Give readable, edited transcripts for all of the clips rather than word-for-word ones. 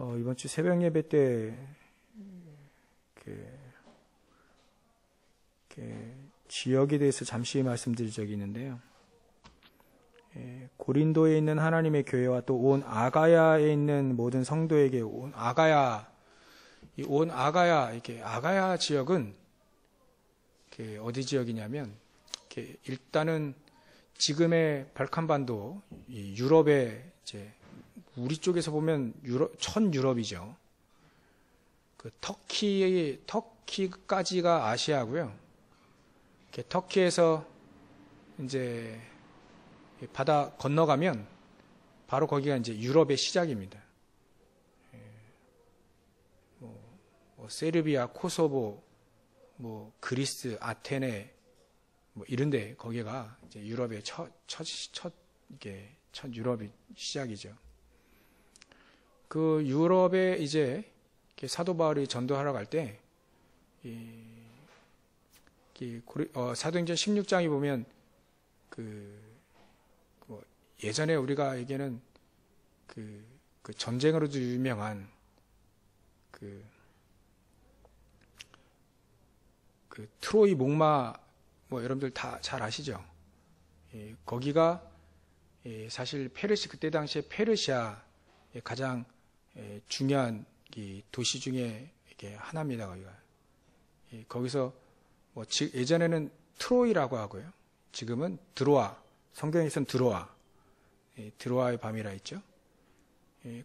이번 주 새벽 예배 때 지역에 대해서 잠시 말씀드릴 적이 있는데요. 고린도에 있는 하나님의 교회와 또 온 아가야에 있는 모든 성도에게 온 아가야 지역은 어디 지역이냐면 일단은 지금의 발칸반도 유럽의 이제 우리 쪽에서 보면 천 유럽이죠. 그 터키까지가 아시아고요. 터키에서 이제 바다 건너가면 바로 거기가 이제 유럽의 시작입니다. 세르비아, 코소보, 그리스, 아테네, 이런데 거기가 이제 유럽의 첫 유럽의 시작이죠. 그 유럽에 이제 사도 바울이 전도하러 갈 때, 사도행전 16장에 보면 예전에 우리가 얘기하는 그 전쟁으로도 유명한 그 트로이 목마 여러분들 다 잘 아시죠? 거기가 사실 그때 당시에 페르시아의 가장 중요한 도시 중에 하나입니다. 거기서 예전에는 트로이라고 하고요. 지금은 드로아, 성경에서는 드로아의 밤이라 했죠.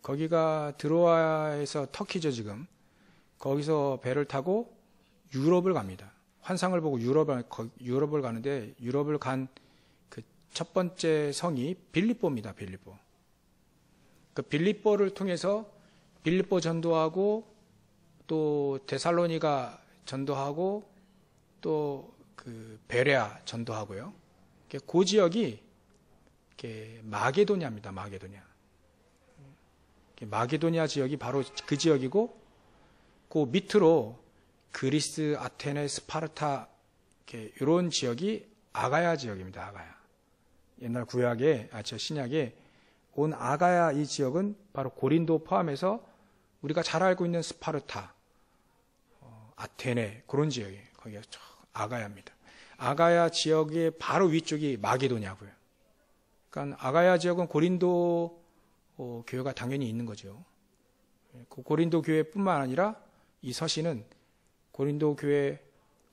거기가 드로아에서 터키죠, 지금. 거기서 배를 타고 유럽을 갑니다. 환상을 보고 유럽을 가는데, 유럽을 간 그 첫 번째 성이 빌립보입니다, 빌립보. 그 빌립보를 통해서 빌립보 전도하고, 또 데살로니가 전도하고, 또 베레아 전도하고요. 그 지역이 마게도냐입니다. 마게도냐 지역이 바로 그 지역이고, 그 밑으로 그리스, 아테네, 스파르타 이런 지역이 아가야 지역입니다. 아가야. 옛날 신약에 온 아가야 이 지역은 바로 고린도 포함해서 우리가 잘 알고 있는 스파르타, 아테네 그런 지역이에요. 거기가 아가야입니다. 아가야 지역의 바로 위쪽이 마게도냐고요. 그러니까 아가야 지역은 고린도 교회가 당연히 있는 거죠. 그 고린도 교회뿐만 아니라 이 서신은 고린도 교회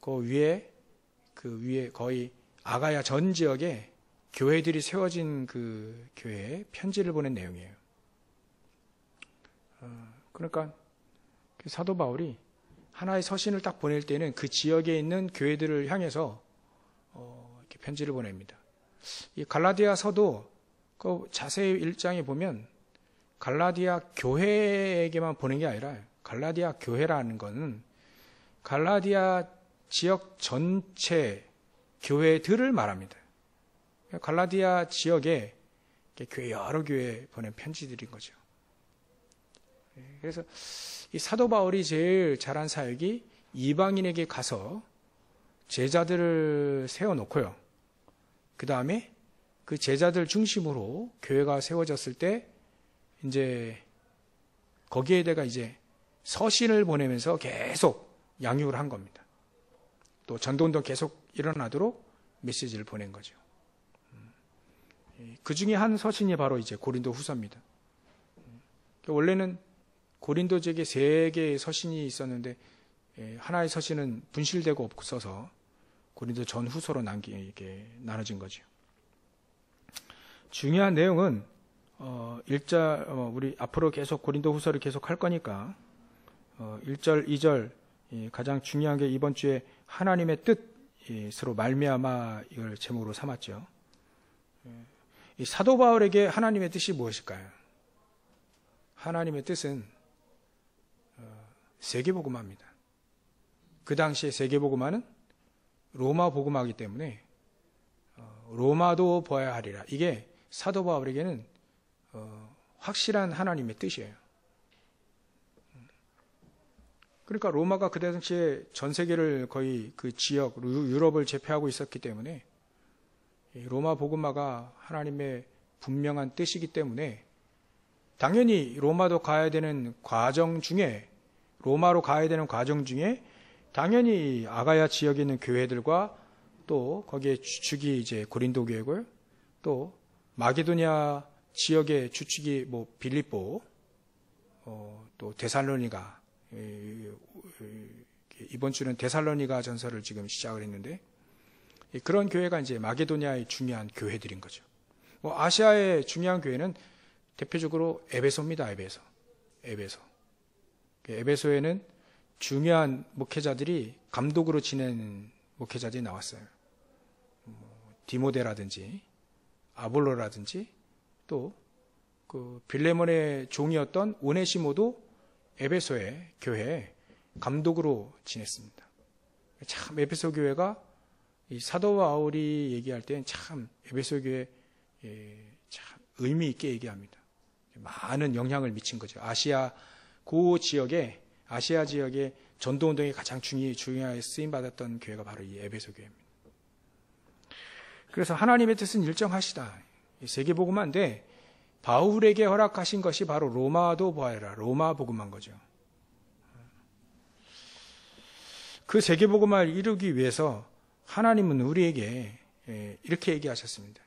그 위에 거의 아가야 전 지역에 교회들이 세워진 그 교회에 편지를 보낸 내용이에요. 그러니까 사도 바울이 하나의 서신을 딱 보낼 때는 그 지역에 있는 교회들을 향해서 이렇게 편지를 보냅니다. 이 갈라디아서도 그 자세히 1장에 보면 갈라디아 교회에게만 보낸 게 아니라 갈라디아 교회라는 것은 갈라디아 지역 전체 교회들을 말합니다. 갈라디아 지역에 여러 교회에 보낸 편지들인 거죠. 그래서 이 사도 바울이 제일 잘한 사역이 이방인에게 가서 제자들을 세워놓고요. 그 다음에 그 제자들 중심으로 교회가 세워졌을 때 이제 거기에다가 이제 서신을 보내면서 계속 양육을 한 겁니다. 또 전도운동 계속 일어나도록 메시지를 보낸 거죠. 그 중에 한 서신이 바로 이제 고린도 후서입니다. 원래는 고린도 지역에 3개의 서신이 있었는데 하나의 서신은 분실되고 없어서 고린도 전 후서로 이렇게 나눠진 거죠. 중요한 내용은 우리 앞으로 계속 고린도 후서를 계속 할 거니까 1절, 2절 가장 중요한 게 이번 주에 하나님의 뜻으로 말미암아 이걸 제목으로 삼았죠. 이 사도 바울에게 하나님의 뜻이 무엇일까요? 하나님의 뜻은 세계복음화입니다. 그 당시에 세계복음화는 로마 복음화이기 때문에 로마도 보아야 하리라. 이게 사도 바울에게는 확실한 하나님의 뜻이에요. 그러니까 로마가 그 당시에 전 세계를 거의 그 지역 유럽을 제패하고 있었기 때문에 로마 복음화가 하나님의 분명한 뜻이기 때문에 당연히 로마로 가야 되는 과정 중에 당연히 아가야 지역에 있는 교회들과 또 거기에 주축이 이제 고린도 교회고요. 또 마게도냐 지역의 주축이 뭐 빌립보, 또 데살로니가, 이번 주는 데살로니가 전서를 지금 시작을 했는데, 그런 교회가 이제 마게도냐의 중요한 교회들인 거죠. 뭐 아시아의 중요한 교회는 대표적으로 에베소입니다. 에베소에는 중요한 목회자들이 감독으로 지내는 목회자들이 나왔어요. 디모데라든지 아볼로라든지 또 그 빌레몬의 종이었던 오네시모도 에베소의 교회에 감독으로 지냈습니다. 참 에베소 교회가 이 사도 바울이 얘기할 때는 참 에베소 교회 참 의미 있게 얘기합니다. 많은 영향을 미친 거죠. 아시아 지역에 전도 운동에 가장 중요하게 쓰임 받았던 교회가 바로 이 에베소 교회입니다. 그래서 하나님의 뜻은 일정하시다. 세계복음화인데 바울에게 허락하신 것이 바로 로마도 보아라, 로마 복음한 거죠. 그 세계복음화를 이루기 위해서 하나님은 우리에게 이렇게 얘기하셨습니다.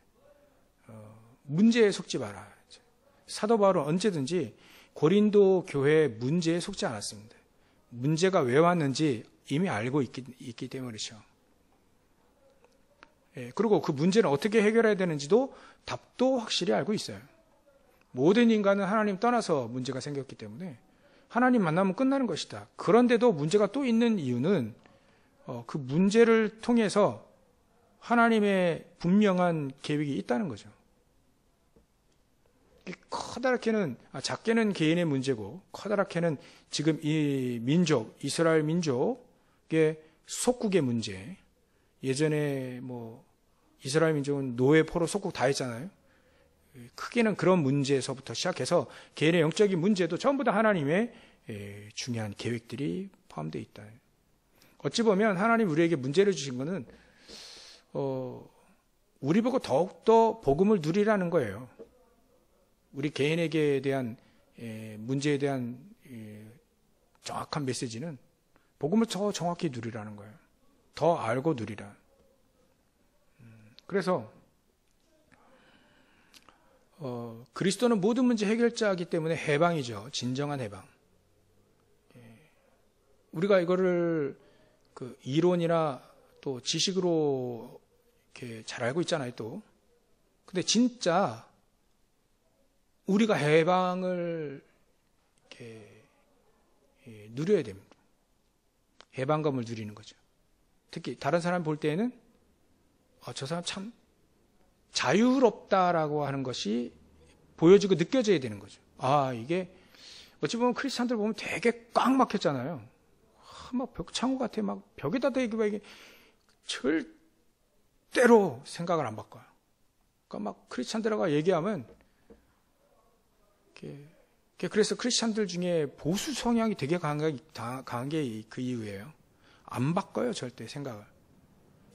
문제에 속지 마라. 사도 바울은 언제든지 고린도 교회의 문제에 속지 않았습니다. 문제가 왜 왔는지 이미 알고 있기 때문이죠. 그리고 그 문제는 어떻게 해결해야 되는지도 답도 확실히 알고 있어요. 모든 인간은 하나님 떠나서 문제가 생겼기 때문에 하나님 만나면 끝나는 것이다. 그런데도 문제가 또 있는 이유는 그 문제를 통해서 하나님의 분명한 계획이 있다는 거죠. 작게는 개인의 문제고 커다랗게는 지금 이 민족, 이스라엘 민족의 속국의 문제. 예전에 뭐 이스라엘 민족은 노예 포로 속국 다 했잖아요. 크게는 그런 문제에서부터 시작해서 개인의 영적인 문제도 전부 다 하나님의 중요한 계획들이 포함되어 있다. 어찌 보면 하나님 우리에게 문제를 주신 것은 우리 보고 더욱더 복음을 누리라는 거예요. 우리 개인에게 대한 문제에 대한 정확한 메시지는 복음을 더 정확히 누리라는 거예요. 더 알고 누리라. 그래서 그리스도는 모든 문제 해결자이기 때문에 해방이죠. 진정한 해방. 우리가 이거를 그 이론이나 또 지식으로 이렇게 잘 알고 있잖아요. 또 근데 진짜 우리가 해방을 이렇게 누려야 됩니다. 해방감을 누리는 거죠. 특히 다른 사람 볼 때에는 저 사람 참 자유롭다라고 하는 것이 보여지고 느껴져야 되는 거죠. 이게 어찌 보면 크리스찬들 보면 되게 꽉 막혔잖아요. 막 벽창호 같아. 막 벽에다 대기고 이게 절대로 생각을 안 바꿔요. 그러니까 막 크리스찬들하고 얘기하면 그래서 크리스찬들 중에 보수 성향이 되게 강한 게 그 이유예요. 안 바꿔요, 절대 생각을.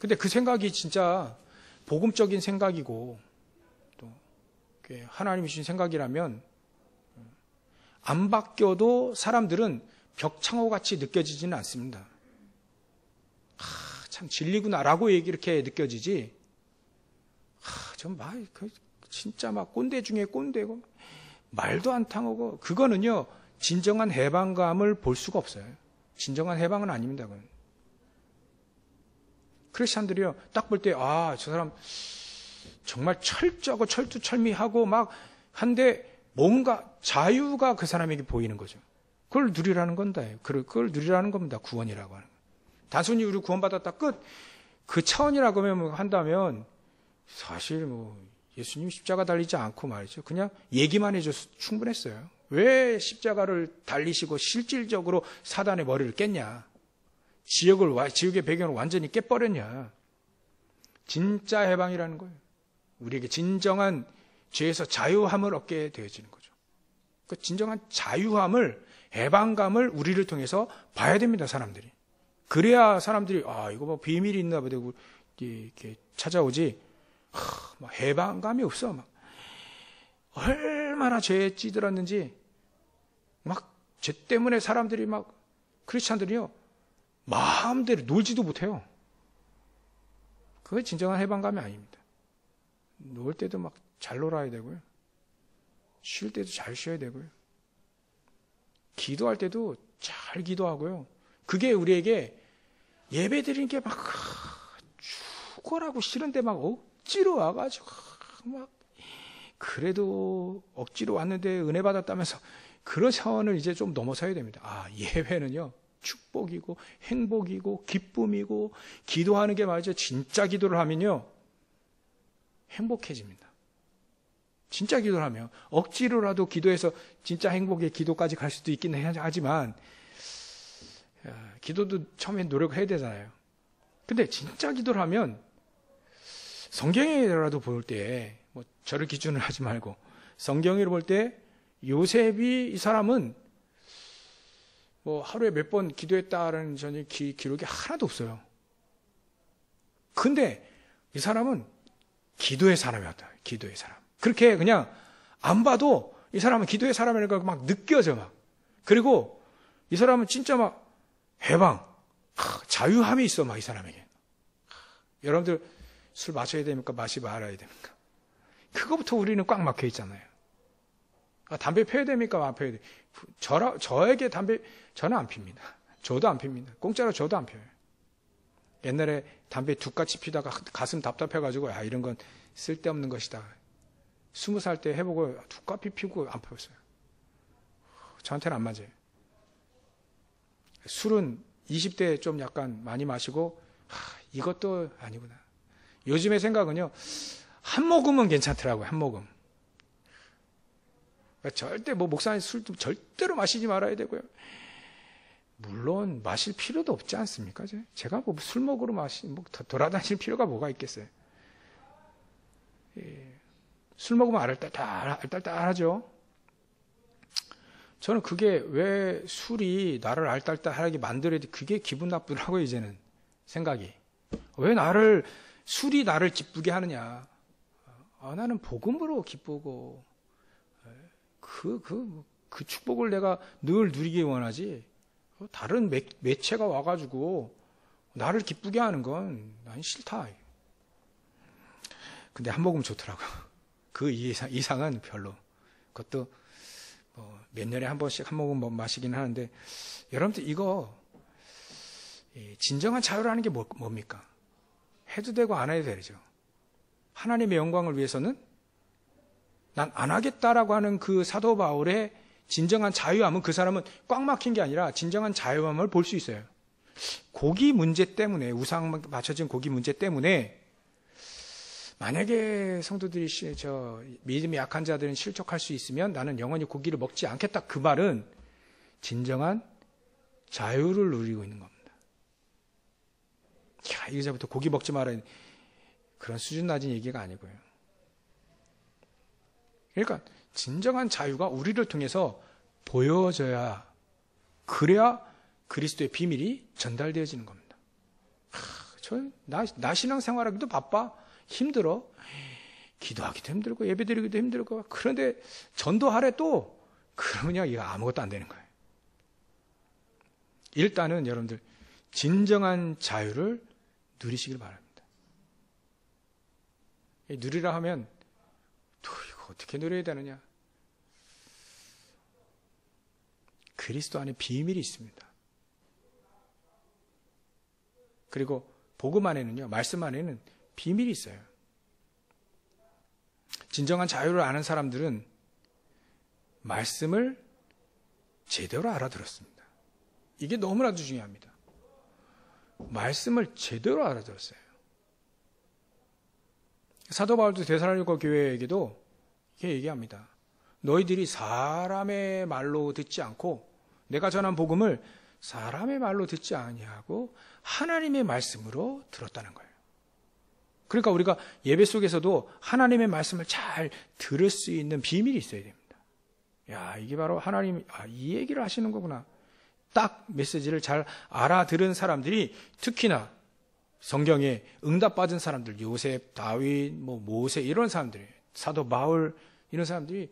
근데 그 생각이 진짜 복음적인 생각이고 또 하나님이 주신 생각이라면 안 바뀌어도 사람들은 벽창호같이 느껴지지는 않습니다. 참 진리구나라고 이렇게 느껴지지. 진짜 막 꼰대 중에 꼰대고 말도 안 통하고 그거는요 진정한 해방감을 볼 수가 없어요. 진정한 해방은 아닙니다. 그건. 크리스찬들이요 딱 볼 때 저 사람 정말 철저하고 철두철미하고 막 한데 뭔가 자유가 그 사람에게 보이는 거죠. 그걸 누리라는 건다. 그걸 누리라는 겁니다. 구원이라고 하는 거. 단순히 우리 구원받았다 끝. 그 차원이라고 한다면 사실 뭐 예수님 십자가 달리지 않고 말이죠. 그냥 얘기만 해줘서 충분했어요. 왜 십자가를 달리시고 실질적으로 사단의 머리를 깼냐. 지옥의 배경을 완전히 깨버렸냐. 진짜 해방이라는 거예요. 우리에게 진정한 죄에서 자유함을 얻게 되어지는 거죠. 그 진정한 자유함을, 해방감을 우리를 통해서 봐야 됩니다, 사람들이. 그래야 사람들이, 이거 뭐 비밀이 있나 보다, 이렇게 찾아오지. 해방감이 없어. 얼마나 죄에 찌들었는지 막 죄 때문에 사람들이 막 크리스찬들이요 마음대로 놀지도 못해요. 그게 진정한 해방감이 아닙니다. 놀 때도 막 잘 놀아야 되고요. 쉴 때도 잘 쉬어야 되고요. 기도할 때도 잘 기도하고요. 그게 우리에게 예배 드리는 게 막 죽어라고 싫은데 막 억지로 와가지고 막 그래도 억지로 왔는데 은혜 받았다면서 그런 차원을 이제 좀 넘어서야 됩니다. 아, 예배는요 축복이고 행복이고 기쁨이고 기도하는 게 말이죠. 진짜 기도를 하면요 행복해집니다. 진짜 기도를 하면 억지로라도 기도해서 진짜 행복의 기도까지 갈 수도 있긴 하지만 기도도 처음엔 노력해야 되잖아요. 근데 진짜 기도를 하면 성경에라도 볼 때 뭐 저를 기준으로 하지 말고 성경으로 볼 때 요셉이 이 사람은 뭐 하루에 몇 번 기도했다라는 전혀 기록이 하나도 없어요. 근데 이 사람은 기도의 사람이었다. 기도의 사람. 그렇게 그냥 안 봐도 이 사람은 기도의 사람이라고 막 느껴져 막. 그리고 이 사람은 진짜 막 해방, 자유함이 있어 막 이 사람에게. 여러분들 술 마셔야 됩니까? 마시지 말아야 됩니까? 그거부터 우리는 꽉 막혀 있잖아요. 담배 펴야 됩니까? 안 펴야 돼. 저에게 담배 저는 안 핍니다. 저도 안 핍니다. 공짜로 저도 안 펴요. 옛날에 담배 두 가지 피다가 가슴 답답해가지고 이런 건 쓸데없는 것이다. 20살 때 해보고 두 가지 피고 안 펴봤어요. 저한테는 안 맞아요. 술은 20대에 좀 약간 많이 마시고 이것도 아니구나. 요즘의 생각은요. 한 모금은 괜찮더라고요. 한 모금. 그러니까 절대 목사님 술도 절대로 마시지 말아야 되고요. 물론 마실 필요도 없지 않습니까? 제가 술 먹으러 돌아다닐 필요가 뭐가 있겠어요? 술 먹으면 알딸딸하죠. 저는 그게 왜 술이 나를 알딸딸하게 만들어야 돼? 그게 기분 나쁘더라고요. 이제는 생각이. 왜 술이 나를 기쁘게 하느냐? 나는 복음으로 기쁘고 그 축복을 내가 늘 누리기 원하지. 다른 매체가 와가지고 나를 기쁘게 하는 건 난 싫다. 근데 한 모금 좋더라고. 그 이상은 별로. 그것도 몇 년에 한 번씩 한 모금 마시긴 하는데 여러분들 이거 진정한 자유라는 게 뭡니까? 해도 되고 안 해도 되죠. 하나님의 영광을 위해서는 난 안 하겠다라고 하는 그 사도 바울의 진정한 자유함은 그 사람은 꽉 막힌 게 아니라 진정한 자유함을 볼 수 있어요. 고기 문제 때문에 우상 맞춰진 고기 문제 때문에 만약에 성도들이 믿음이 약한 자들은 실족할 수 있으면 나는 영원히 고기를 먹지 않겠다. 그 말은 진정한 자유를 누리고 있는 겁니다. 이제부터 고기 먹지 말아야 그런 수준 낮은 얘기가 아니고요. 그러니까 진정한 자유가 우리를 통해서 보여져야 그래야 그리스도의 비밀이 전달되어지는 겁니다. 나 신앙생활하기도 바빠. 힘들어. 기도하기도 힘들고 예배드리기도 힘들고 그런데 전도하래 또 그러면요 이거 아무것도 안 되는 거예요. 일단은 여러분들 진정한 자유를 누리시길 바랍니다. 누리라 하면 또 이거 어떻게 누려야 되느냐? 그리스도 안에 비밀이 있습니다. 그리고 복음 안에는요, 말씀 안에는 비밀이 있어요. 진정한 자유를 아는 사람들은 말씀을 제대로 알아들었습니다. 이게 너무나도 중요합니다. 말씀을 제대로 알아들었어요. 사도 바울도 데살로니가 교회에게도 이렇게 얘기합니다. 너희들이 사람의 말로 듣지 않고 내가 전한 복음을 사람의 말로 듣지 아니하고 하나님의 말씀으로 들었다는 거예요. 그러니까 우리가 예배 속에서도 하나님의 말씀을 잘 들을 수 있는 비밀이 있어야 됩니다. 야, 이게 바로 하나님, 이 얘기를 하시는 거구나. 딱 메시지를 잘 알아들은 사람들이 특히나 성경에 응답받은 사람들, 요셉, 다윗, 모세 이런 사람들이에요. 사도 바울, 이런 사람들이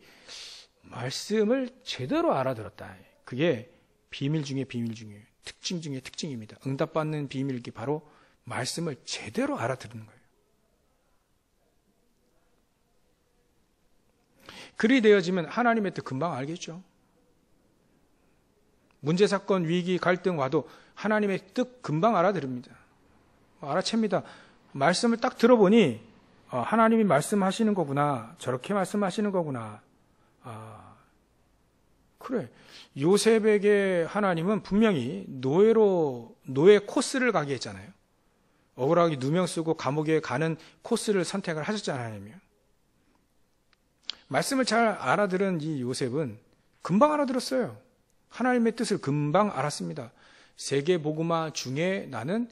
말씀을 제대로 알아들었다. 그게 비밀 중에 비밀 중에 특징 중에 특징입니다. 응답받는 비밀이 바로 말씀을 제대로 알아듣는 거예요. 그리 되어지면 하나님의 뜻 금방 알겠죠. 문제, 사건, 위기, 갈등 와도 하나님의 뜻 금방 알아들습니다. 알아챕니다. 말씀을 딱 들어보니 하나님이 말씀하시는 거구나. 저렇게 말씀하시는 거구나. 그래. 요셉에게 하나님은 분명히 노예 코스를 가게 했잖아요. 억울하게 누명 쓰고 감옥에 가는 코스를 선택을 하셨잖아요. 하나님이요. 말씀을 잘 알아들은 이 요셉은 금방 알아들었어요. 하나님의 뜻을 금방 알았습니다. 세계 복음화 중에 나는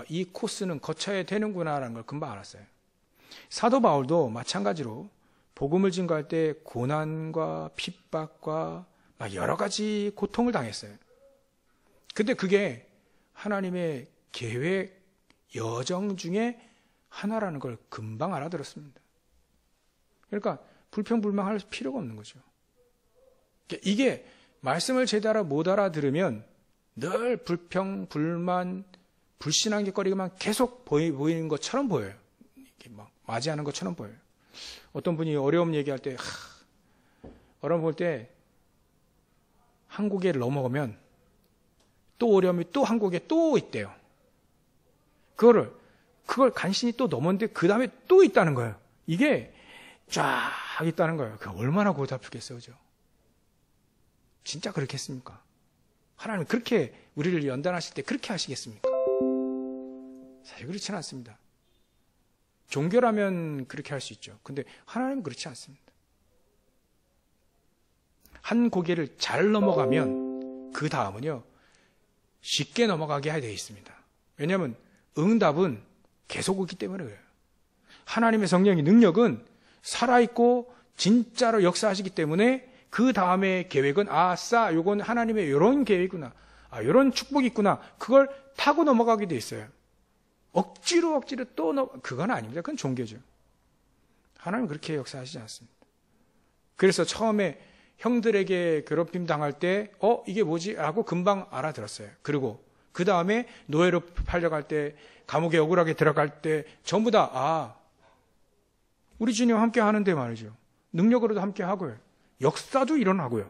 이 코스는 거쳐야 되는구나라는 걸 금방 알았어요. 사도 바울도 마찬가지로 복음을 증거할 때 고난과 핍박과 여러 가지 고통을 당했어요. 근데 그게 하나님의 계획, 여정 중에 하나라는 걸 금방 알아들었습니다. 그러니까 불평불만할 필요가 없는 거죠. 이게 말씀을 제대로 못 알아들으면 늘 불평, 불만, 불신한 게거리가만 계속 보이는 것처럼 보여요. 이렇게 막 맞이하는 것처럼 보여요. 어떤 분이 어려움 얘기할 때, 어려움 볼 때 한국에 넘어가면 또 어려움이 또 한국에 또 있대요. 그걸 간신히 또 넘었는데 그 다음에 또 있다는 거예요. 이게 쫙 있다는 거예요. 얼마나 고달프겠어요, 그죠? 진짜 그렇겠습니까? 하나님 그렇게 우리를 연단하실 때 그렇게 하시겠습니까? 사실 그렇지는 않습니다. 종교라면 그렇게 할 수 있죠. 근데 하나님은 그렇지 않습니다. 한 고개를 잘 넘어가면 그 다음은요, 쉽게 넘어가게 되어 있습니다. 왜냐하면 응답은 계속 오기 때문에 그래요. 하나님의 성령의 능력은 살아있고 진짜로 역사하시기 때문에 그 다음에 계획은 요건 하나님의 이런 계획이구나. 이런 축복이 있구나. 그걸 타고 넘어가게 돼 있어요. 억지로 그건 아닙니다. 그건 종교죠. 하나님은 그렇게 역사하시지 않습니다. 그래서 처음에 형들에게 괴롭힘 당할 때 이게 뭐지? 라고 금방 알아들었어요. 그리고 그 다음에 노예로 팔려갈 때, 감옥에 억울하게 들어갈 때 전부 다 우리 주님 함께 하는데 말이죠. 능력으로도 함께 하고요. 역사도 일어나고요.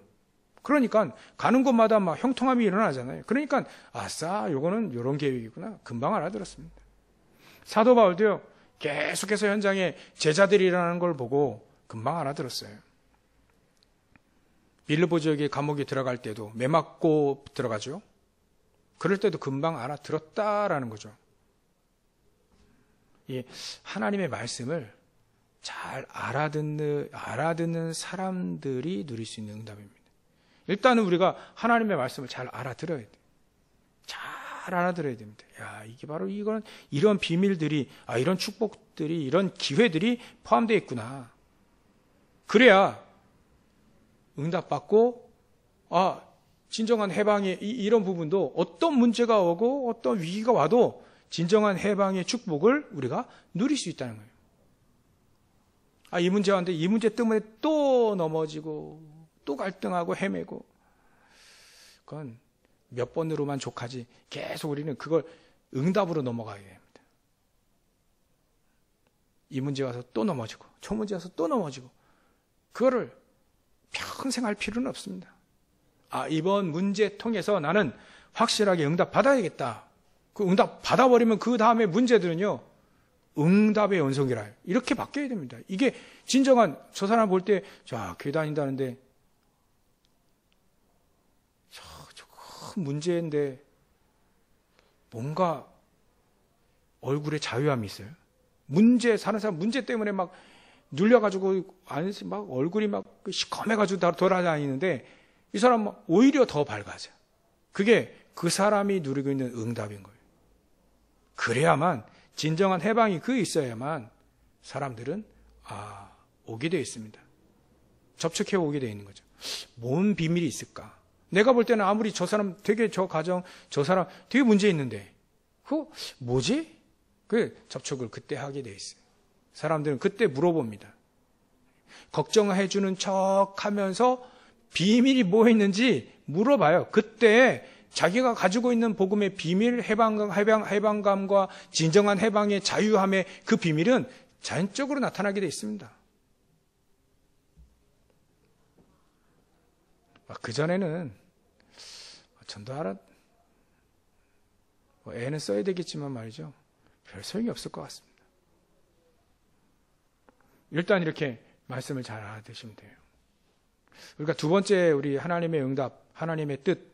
그러니까 가는 곳마다 막 형통함이 일어나잖아요. 그러니까 요거는 이런 계획이구나. 금방 알아들었습니다. 사도 바울도요. 계속해서 현장에 제자들이 일어나는 걸 보고 금방 알아들었어요. 빌립보 지역에 감옥에 들어갈 때도 매 맞고 들어가죠. 그럴 때도 금방 알아들었다라는 거죠. 하나님의 말씀을 잘 알아듣는 사람들이 누릴 수 있는 응답입니다. 일단은 우리가 하나님의 말씀을 잘 알아들어야 돼요. 잘 알아들어야 됩니다. 이게 바로 이런 비밀들이, 이런 축복들이, 이런 기회들이 포함되어 있구나. 그래야 응답받고, 진정한 해방의 이런 부분도 어떤 문제가 오고 어떤 위기가 와도 진정한 해방의 축복을 우리가 누릴 수 있다는 거예요. 이 문제 왔는데 이 문제 때문에 또 넘어지고 또 갈등하고 헤매고, 그건 몇 번으로만 족하지 계속 우리는 그걸 응답으로 넘어가야 됩니다. 이 문제 와서 또 넘어지고 저 문제 와서 또 넘어지고, 그거를 평생 할 필요는 없습니다. 이번 문제 통해서 나는 확실하게 응답 받아야겠다. 그 응답 받아버리면 그 다음에 문제들은요, 응답의 연속이라 이렇게 바뀌어야 됩니다. 이게 진정한, 저 사람 볼 때 교회 다닌다는데 저 큰 문제인데 뭔가 얼굴에 자유함이 있어요. 사는 사람 문제 때문에 막 눌려가지고 안에서 막 얼굴이 막 시커매가지고 다 돌아다니는데 이 사람은 오히려 더 밝아져. 그게 그 사람이 누리고 있는 응답인 거예요. 그래야만 진정한 해방이 있어야만 사람들은 오게 되어 있습니다. 접촉해 오게 되어 있는 거죠. 뭔 비밀이 있을까? 내가 볼 때는 아무리 저 사람 되게 저 사람 되게 문제 있는데 뭐지? 그 접촉을 그때 하게 되어 있어요. 사람들은 그때 물어봅니다. 걱정해주는 척 하면서 비밀이 뭐 있는지 물어봐요. 그때 자기가 가지고 있는 복음의 비밀, 해방감과 진정한 해방의 자유함의 그 비밀은 자연적으로 나타나게 되어 있습니다. 그전에는 전도하라, 애는 써야 되겠지만 말이죠. 별 소용이 없을 것 같습니다. 일단 이렇게 말씀을 잘 알아두시면 돼요. 그러니까 두 번째 우리 하나님의 응답, 하나님의 뜻,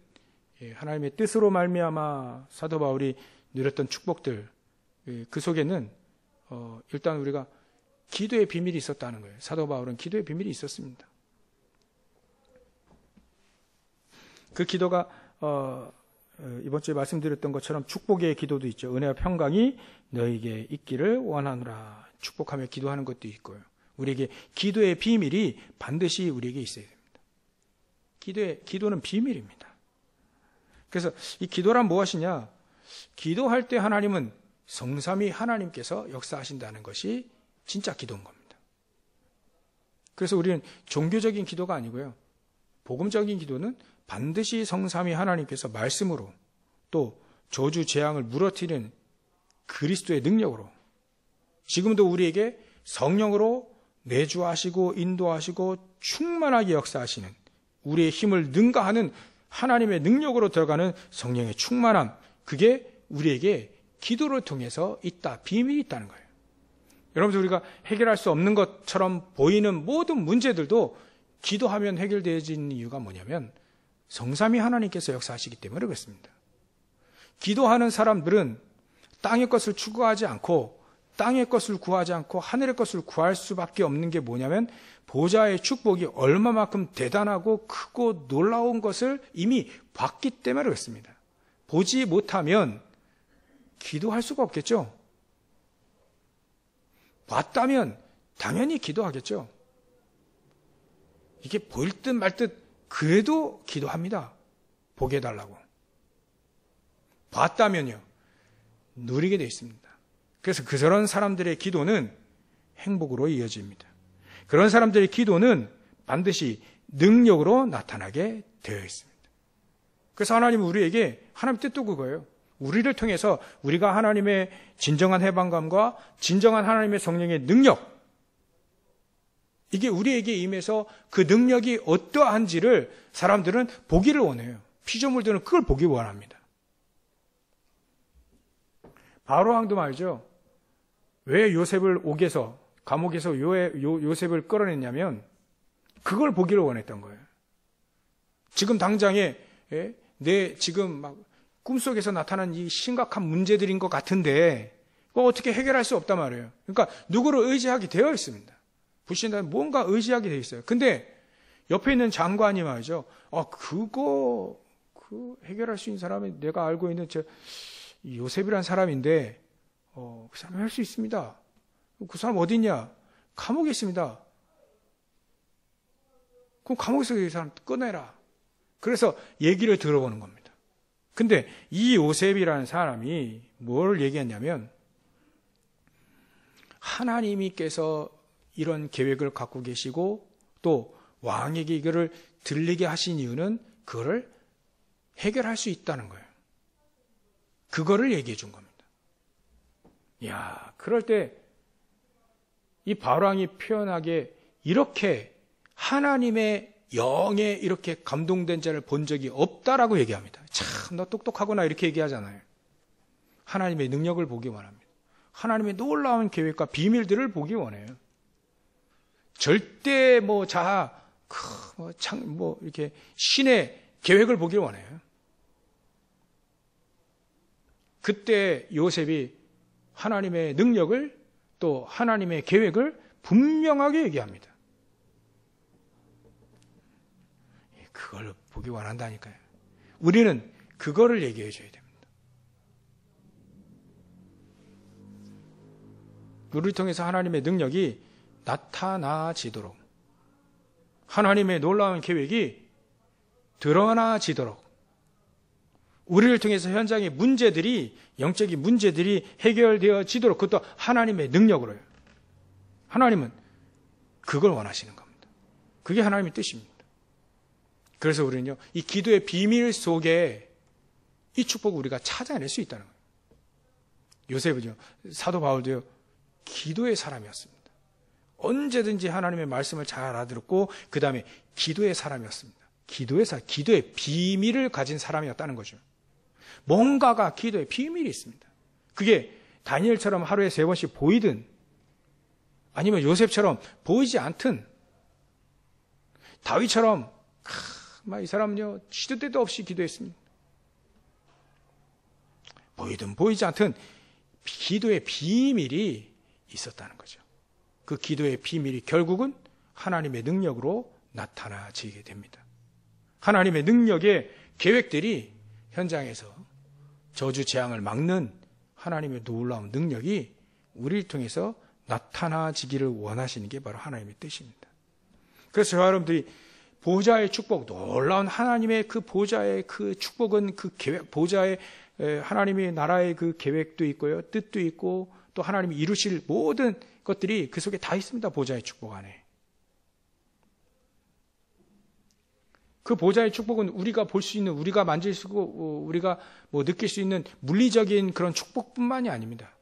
하나님의 뜻으로 말미암아 사도 바울이 누렸던 축복들, 그 속에는 일단 우리가 기도의 비밀이 있었다는 거예요. 사도 바울은 기도의 비밀이 있었습니다. 그 기도가 이번 주에 말씀드렸던 것처럼 축복의 기도도 있죠. 은혜와 평강이 너에게 있기를 원하노라. 축복하며 기도하는 것도 있고요. 우리에게 기도의 비밀이 반드시 우리에게 있어야 됩니다. 기도는 비밀입니다. 그래서 이 기도란 무엇이냐? 기도할 때 하나님은 성삼위 하나님께서 역사하신다는 것이 진짜 기도인 겁니다. 그래서 우리는 종교적인 기도가 아니고요. 복음적인 기도는 반드시 성삼위 하나님께서 말씀으로 또 저주 재앙을 무너뜨리는 그리스도의 능력으로 지금도 우리에게 성령으로 내주하시고 인도하시고 충만하게 역사하시는 우리의 힘을 능가하는 하나님의 능력으로 들어가는 성령의 충만함, 그게 우리에게 기도를 통해서 있다, 비밀이 있다는 거예요. 여러분, 우리가 해결할 수 없는 것처럼 보이는 모든 문제들도 기도하면 해결되어지는 이유가 뭐냐면 성삼위 하나님께서 역사하시기 때문에 그렇습니다. 기도하는 사람들은 땅의 것을 추구하지 않고 땅의 것을 구하지 않고 하늘의 것을 구할 수밖에 없는 게 뭐냐면 보좌의 축복이 얼마만큼 대단하고 크고 놀라운 것을 이미 봤기 때문에 그렇습니다. 보지 못하면 기도할 수가 없겠죠. 봤다면 당연히 기도하겠죠. 이게 보일 듯 말 듯 그래도 기도합니다. 보게 해달라고. 봤다면요, 누리게 되어 있습니다. 그래서 그런 사람들의 기도는 행복으로 이어집니다. 그런 사람들의 기도는 반드시 능력으로 나타나게 되어 있습니다. 그래서 하나님은 우리에게, 하나님 뜻도 그거예요. 우리를 통해서 우리가 하나님의 진정한 해방감과 진정한 하나님의 성령의 능력, 이게 우리에게 임해서 그 능력이 어떠한지를 사람들은 보기를 원해요. 피조물들은 그걸 보기 원합니다. 바로 왕도 말이죠. 왜 요셉을 옥에서, 감옥에서 요셉을 끌어냈냐면 그걸 보기를 원했던 거예요. 지금 당장에 내 지금 막 꿈속에서 나타난 이 심각한 문제들인 것 같은데 그거 어떻게 해결할 수 없단 말이에요. 그러니까 누구를 의지하게 되어 있습니다. 불신자는 뭔가 의지하게 되어 있어요. 근데 옆에 있는 장관이 말이죠. 그거 해결할 수 있는 사람이 내가 알고 있는 요셉이라는 사람인데 그 사람이 할 수 있습니다. 그 사람 어디 있냐? 감옥에 있습니다. 그럼 감옥에서 이 사람 꺼내라. 그래서 얘기를 들어보는 겁니다. 근데 이 요셉이라는 사람이 뭘 얘기했냐면 하나님께서 이런 계획을 갖고 계시고 또 왕에게 이거를 들리게 하신 이유는 그거를 해결할 수 있다는 거예요. 그거를 얘기해 준 겁니다. 그럴 때 이 바로왕이 표현하게 이렇게 하나님의 영에 이렇게 감동된 자를 본 적이 없다라고 얘기합니다. 참, 너 똑똑하구나 이렇게 얘기하잖아요. 하나님의 능력을 보기 원합니다. 하나님의 놀라운 계획과 비밀들을 보기 원해요. 절대 이렇게 신의 계획을 보길 원해요. 그때 요셉이 하나님의 능력을 또 하나님의 계획을 분명하게 얘기합니다. 그걸 보기 원한다니까요. 우리는 그거를 얘기해 줘야 됩니다. 우리를 통해서 하나님의 능력이 나타나지도록, 하나님의 놀라운 계획이 드러나지도록, 우리를 통해서 현장의 문제들이, 영적인 문제들이 해결되어지도록, 그것도 하나님의 능력으로요. 하나님은 그걸 원하시는 겁니다. 그게 하나님의 뜻입니다. 그래서 우리는요, 이 기도의 비밀 속에 이 축복을 우리가 찾아낼 수 있다는 거예요. 요셉은요, 사도 바울도요, 기도의 사람이었습니다. 언제든지 하나님의 말씀을 잘 알아들었고, 그 다음에 기도의 사람이었습니다. 기도의 비밀을 가진 사람이었다는 거죠. 뭔가가 기도의 비밀이 있습니다. 그게 다니엘처럼 하루에 3번씩 보이든, 아니면 요셉처럼 보이지 않든, 다윗처럼, 이 사람은요, 시도 때도 없이 기도했습니다. 보이든 보이지 않든, 기도의 비밀이 있었다는 거죠. 그 기도의 비밀이 결국은 하나님의 능력으로 나타나지게 됩니다. 하나님의 능력의 계획들이 현장에서 저주 재앙을 막는 하나님의 놀라운 능력이 우리를 통해서 나타나지기를 원하시는 게 바로 하나님의 뜻입니다. 그래서 저와 여러분들이 보좌의 축복, 놀라운 하나님의 그 보좌의 그 축복은 그 계획, 보좌의 하나님의 나라의 그 계획도 있고요, 뜻도 있고, 또 하나님이 이루실 모든 것들이 그 속에 다 있습니다. 보좌의 축복 안에. 그 보좌의 축복은 우리가 볼 수 있는, 우리가 만질 수 있고, 우리가 느낄 수 있는 물리적인 그런 축복뿐만이 아닙니다.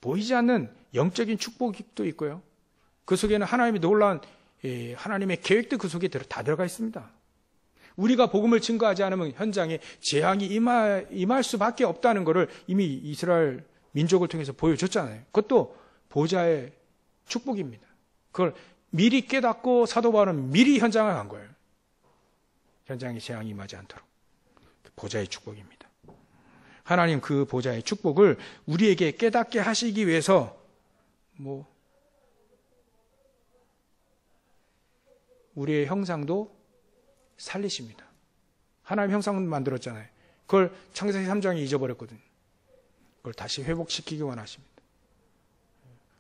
보이지 않는 영적인 축복도 있고요. 그 속에는 하나님의 놀라운 하나님의 계획도 그 속에 다 들어가 있습니다. 우리가 복음을 증거하지 않으면 현장에 재앙이 임할 수밖에 없다는 것을 이미 이스라엘 민족을 통해서 보여줬잖아요. 그것도 보좌의 축복입니다. 그걸 미리 깨닫고 사도 바울은 미리 현장을 간 거예요. 현장에 재앙이 임하지 않도록. 보좌의 축복입니다. 하나님 그 보좌의 축복을 우리에게 깨닫게 하시기 위해서 우리의 형상도 살리십니다. 하나님 형상 만들었잖아요. 그걸 창세기 3장에 잊어버렸거든요. 그걸 다시 회복시키기 원하십니다.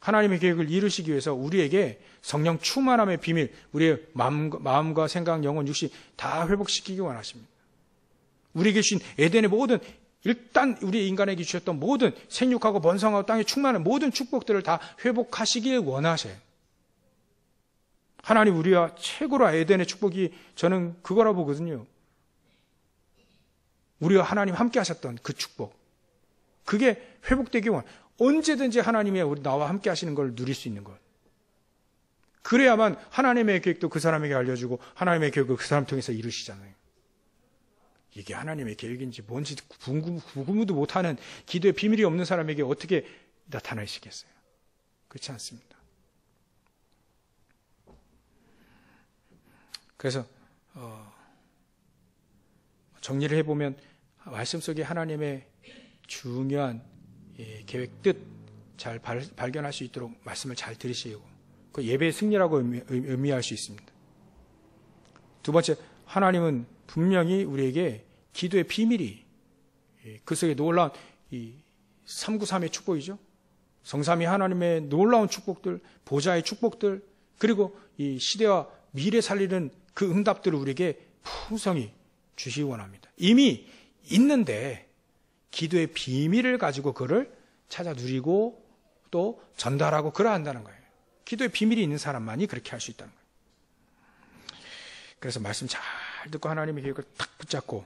하나님의 계획을 이루시기 위해서 우리에게 성령 충만함의 비밀, 우리의 마음과 생각, 영혼, 육신 다 회복시키기 원하십니다. 우리에게 주신 에덴의 모든, 일단 우리 인간에게 주셨던 모든 생육하고 번성하고 땅에 충만한 모든 축복들을 다 회복하시길 원하셔요. 하나님 우리와 최고로 에덴의 축복이 저는 그거라 보거든요. 우리와 하나님 함께 하셨던 그 축복. 그게 회복되기 원. 언제든지 하나님이 나와 함께 하시는 걸 누릴 수 있는 것. 그래야만 하나님의 계획도 그 사람에게 알려주고 하나님의 계획을 그 사람 통해서 이루시잖아요. 이게 하나님의 계획인지 뭔지 구분도 못하는 기도의 비밀이 없는 사람에게 어떻게 나타나시겠어요? 그렇지 않습니다. 그래서 정리를 해보면 말씀 속에 하나님의 중요한 계획, 뜻 잘 발견할 수 있도록 말씀을 잘 들으시고 그 예배의 승리라고 의미할 수 있습니다. 두 번째, 하나님은 분명히 우리에게 기도의 비밀이 그 속에 놀라운 이 393의 축복이죠. 성삼위 하나님의 놀라운 축복들, 보좌의 축복들, 그리고 이 시대와 미래 살리는 그 응답들을 우리에게 풍성히 주시기 원합니다. 이미 있는데 기도의 비밀을 가지고 그를 찾아 누리고 또 전달하고 그러야 한다는 거예요. 기도의 비밀이 있는 사람만이 그렇게 할 수 있다는 거예요. 그래서 말씀 잘 듣고 하나님의 계획을 딱 붙잡고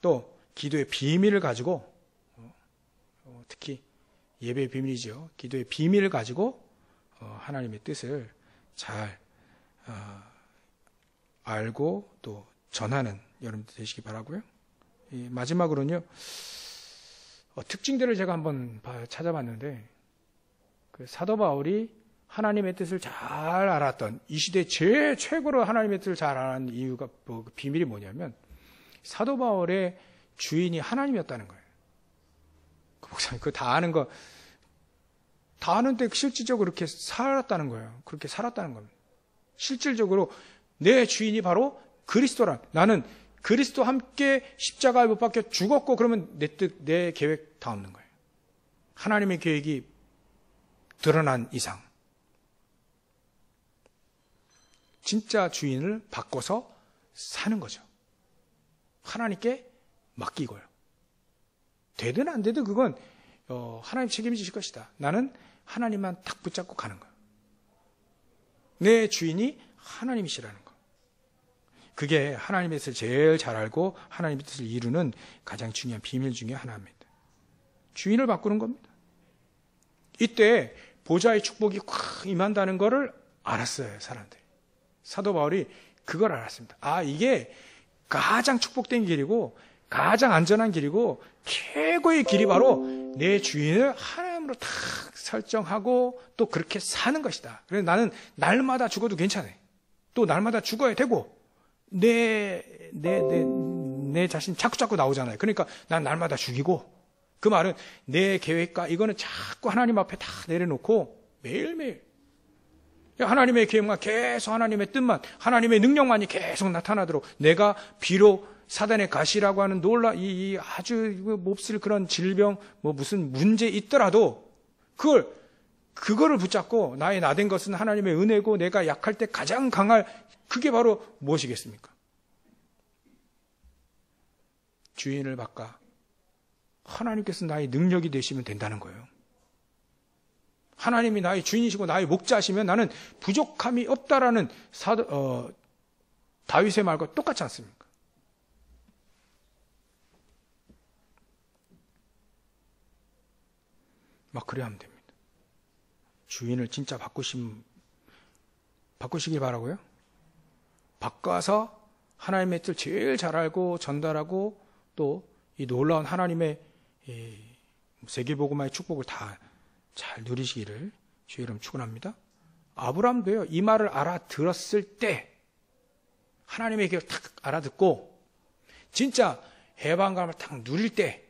또 기도의 비밀을 가지고 특히 예배의 비밀이죠. 기도의 비밀을 가지고 하나님의 뜻을 잘 알고 또 전하는 여러분들 되시기 바라고요. 마지막으로는요. 특징들을 제가 한번 찾아봤는데 그 사도 바울이 하나님의 뜻을 잘 알았던 이 시대 제일 최고로 하나님의 뜻을 잘 알았던 이유가 그 비밀이 뭐냐면 사도 바울의 주인이 하나님이었다는 거예요. 그 목사님 그거 다 아는 거 다 아는데 실질적으로 그렇게 살았다는 거예요. 그렇게 살았다는 겁니다. 실질적으로 내 주인이 바로 그리스도란 나는 그리스도 함께 십자가에 못 박혀 죽었고 그러면 내 뜻, 내 계획 다 없는 거예요. 하나님의 계획이 드러난 이상 진짜 주인을 바꿔서 사는 거죠. 하나님께 맡기고요. 되든 안 되든 그건 하나님 책임지실 것이다. 나는 하나님만 딱 붙잡고 가는 거예요. 내 주인이 하나님이시라는 거. 그게 하나님의 뜻을 제일 잘 알고 하나님의 뜻을 이루는 가장 중요한 비밀 중에 하나입니다. 주인을 바꾸는 겁니다. 이때 보좌의 축복이 확 임한다는 것을 알았어요, 사람들이. 사도 바울이 그걸 알았습니다. 아, 이게 가장 축복된 길이고 가장 안전한 길이고 최고의 길이 바로 내 주인을 하나님으로 딱 설정하고 또 그렇게 사는 것이다. 그래서 나는 날마다 죽어도 괜찮아. 또 날마다 죽어야 되고 내 자신 자꾸 나오잖아요. 그러니까 난 날마다 죽이고, 그 말은 내 계획과 이거는 자꾸 하나님 앞에 다 내려놓고 매일매일 하나님의 계획만 계속, 하나님의 뜻만, 하나님의 능력만이 계속 나타나도록, 내가 비록 사단의 가시라고 하는 이 아주 몹쓸 그런 질병, 무슨 문제 있더라도 그거를 붙잡고 나의 나된 것은 하나님의 은혜고 내가 약할 때 가장 강할, 그게 바로 무엇이겠습니까? 주인을 바꿔 하나님께서 나의 능력이 되시면 된다는 거예요. 하나님이 나의 주인이시고 나의 목자시면 나는 부족함이 없다라는 다윗의 말과 똑같지 않습니까? 막 그래야 하면 됩니다. 주인을 진짜 바꾸시길 바라고요. 바꿔서 하나님의 뜻을 제일 잘 알고 전달하고 또 이 놀라운 하나님의 세계복음화의 축복을 다 잘 누리시기를 주의 이름 축원합니다. 아브라함도요, 이 말을 알아들었을 때, 하나님의 계획을 탁 알아듣고 진짜 해방감을 탁 누릴 때,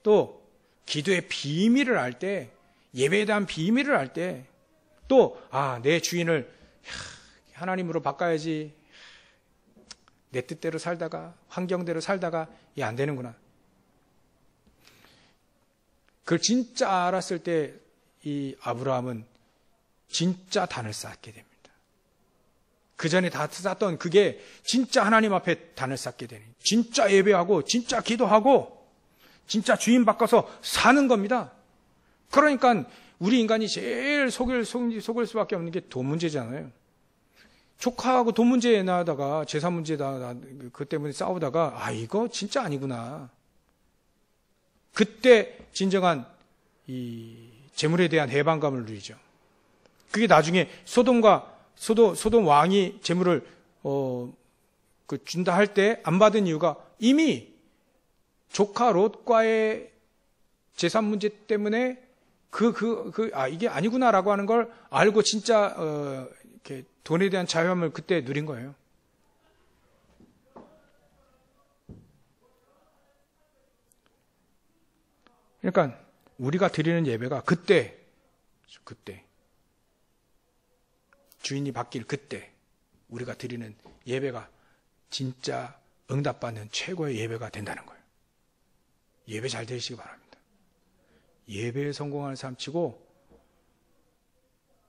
또 기도의 비밀을 알 때, 예배에 대한 비밀을 알 때, 또 내 주인을 하나님으로 바꿔야지, 내 뜻대로 살다가 환경대로 살다가 이게 안 되는구나. 그걸 진짜 알았을 때 이 아브라함은 진짜 단을 쌓게 됩니다. 그 전에 다 쌓던 그게 진짜 하나님 앞에 단을 쌓게 되니, 진짜 예배하고 진짜 기도하고 진짜 주인 바꿔서 사는 겁니다. 그러니까 우리 인간이 제일 속을 수밖에 없는 게 돈 문제잖아요. 조카하고 돈 문제 나다가 재산 문제다 그 때문에 싸우다가 이거 진짜 아니구나. 그때 진정한 이 재물에 대한 해방감을 누리죠. 그게 나중에 소돔 왕이 재물을 준다 할 때 안 받은 이유가 이미 조카 롯과의 재산 문제 때문에 이게 아니구나라고 하는 걸 알고 진짜 이렇게 돈에 대한 자유함을 그때 누린 거예요. 그러니까 우리가 드리는 예배가 그때 주인이 바뀔 그때 우리가 드리는 예배가 진짜 응답받는 최고의 예배가 된다는 거예요. 예배 잘 되시기 바랍니다. 예배에 성공하는 사람 치고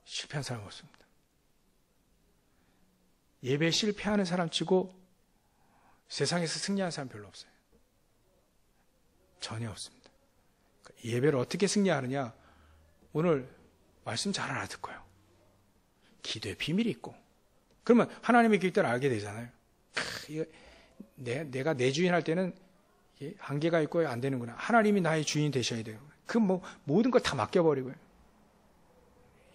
실패한 사람 없습니다. 예배에 실패하는 사람 치고 세상에서 승리하는 사람 별로 없어요. 전혀 없습니다. 예배를 어떻게 승리하느냐? 오늘 말씀 잘 알아듣고요. 기도의 비밀이 있고, 그러면 하나님의 계획대로 알게 되잖아요. 내가 내 주인 할 때는 한계가 있고 안 되는구나. 하나님이 나의 주인이 되셔야 돼요. 모든 걸 다 맡겨버리고요.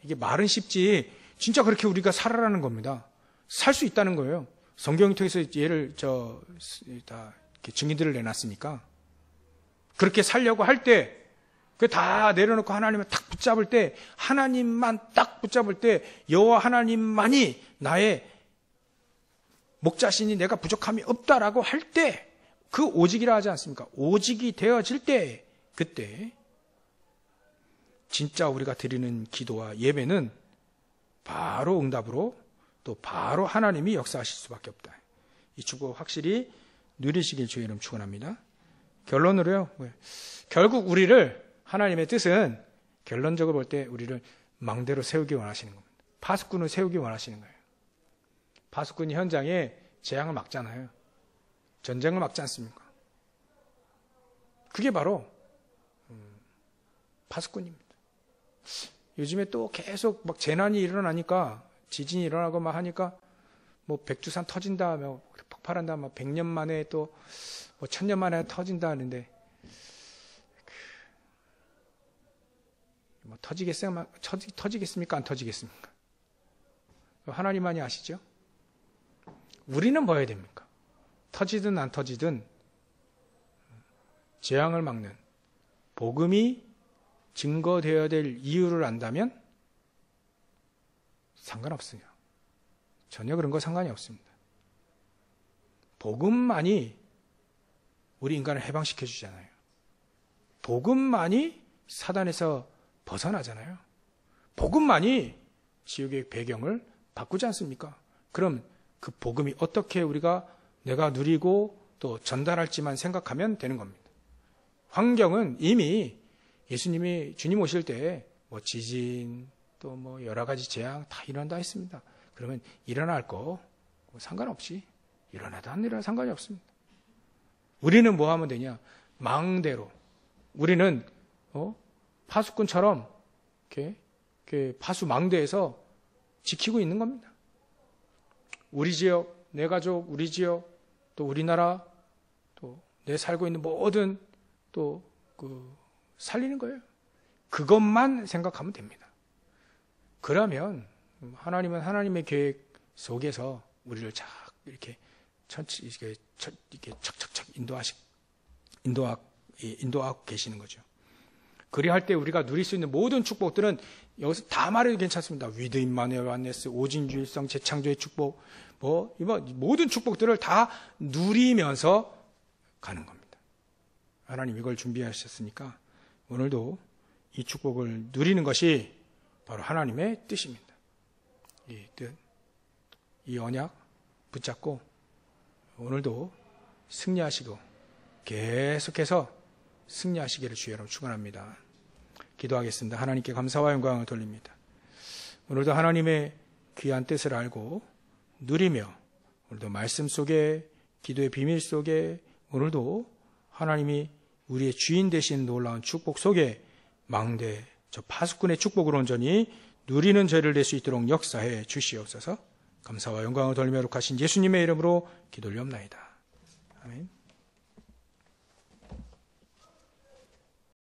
이게 말은 쉽지 진짜 그렇게 우리가 살아라는 겁니다. 살 수 있다는 거예요. 성경을 통해서 예를 다 이렇게 증인들을 내놨으니까 그렇게 살려고 할 때 그 다 내려놓고 하나님을 딱 붙잡을 때, 하나님만 딱 붙잡을 때 여호와 하나님만이 나의 목자시니 내가 부족함이 없다라고 할 때 그 오직이라 하지 않습니까? 오직이 되어질 때 그때 진짜 우리가 드리는 기도와 예배는 바로 응답으로 또 바로 하나님이 역사하실 수밖에 없다. 이 축복 확실히 누리시길 주의 이름 축원합니다. 결론으로요. 결국 우리를 하나님의 뜻은 결론적으로 볼 때 우리를 망대로 세우기 원하시는 겁니다. 파수꾼을 세우기 원하시는 거예요. 파수꾼이 현장에 재앙을 막잖아요. 전쟁을 막지 않습니까? 그게 바로 파수꾼입니다. 요즘에 또 계속 막 재난이 일어나니까 지진이 일어나고 막 하니까 뭐 백두산 터진다, 뭐 폭발한다, 뭐 100년 만에 또 뭐 1000년 만에 터진다 하는데 뭐 터지겠습니까? 안 터지겠습니까? 하나님만이 아시죠? 우리는 뭐 해야 됩니까? 터지든 안 터지든 재앙을 막는 복음이 증거되어야 될 이유를 안다면 상관없어요. 전혀 그런 거 상관이 없습니다. 복음만이 우리 인간을 해방시켜 주잖아요. 복음만이 사단에서 벗어나잖아요. 복음만이 지옥의 배경을 바꾸지 않습니까? 그럼 그 복음이 어떻게 우리가 내가 누리고 또 전달할지만 생각하면 되는 겁니다. 환경은 이미 예수님이 주님 오실 때 뭐 지진 또 뭐 여러 가지 재앙 다 일어난다 했습니다. 그러면 일어날 거 상관없이 일어나도 안 일어나도 상관이 없습니다. 우리는 뭐 하면 되냐? 망대로 우리는 파수꾼처럼 이렇게 파수 망대에서 지키고 있는 겁니다. 우리 지역, 내 가족, 우리 지역, 또 우리나라, 또 내 살고 있는 모든 또 살리는 거예요. 그것만 생각하면 됩니다. 그러면 하나님은 하나님의 계획 속에서 우리를 이렇게 척척척 인도하고 계시는 거죠. 그리할 때 우리가 누릴 수 있는 모든 축복들은 여기서 다 말해도 괜찮습니다. 위드 임마누엘 완네스, 오진주일성, 재창조의 축복, 모든 축복들을 다 누리면서 가는 겁니다. 하나님 이걸 준비하셨으니까 오늘도 이 축복을 누리는 것이 바로 하나님의 뜻입니다. 이 뜻, 이 언약 붙잡고 오늘도 승리하시고 계속해서 승리하시기를 주의 이름으로 축원합니다. 기도하겠습니다. 하나님께 감사와 영광을 돌립니다. 오늘도 하나님의 귀한 뜻을 알고 누리며 오늘도 말씀 속에 기도의 비밀 속에 오늘도 하나님이 우리의 주인 되신 놀라운 축복 속에 망대 저 파수꾼의 축복을 온전히 누리는 죄를 낼 수 있도록 역사해 주시옵소서. 감사와 영광을 돌리며 하신 예수님의 이름으로 기도 올리옵나이다. 아멘.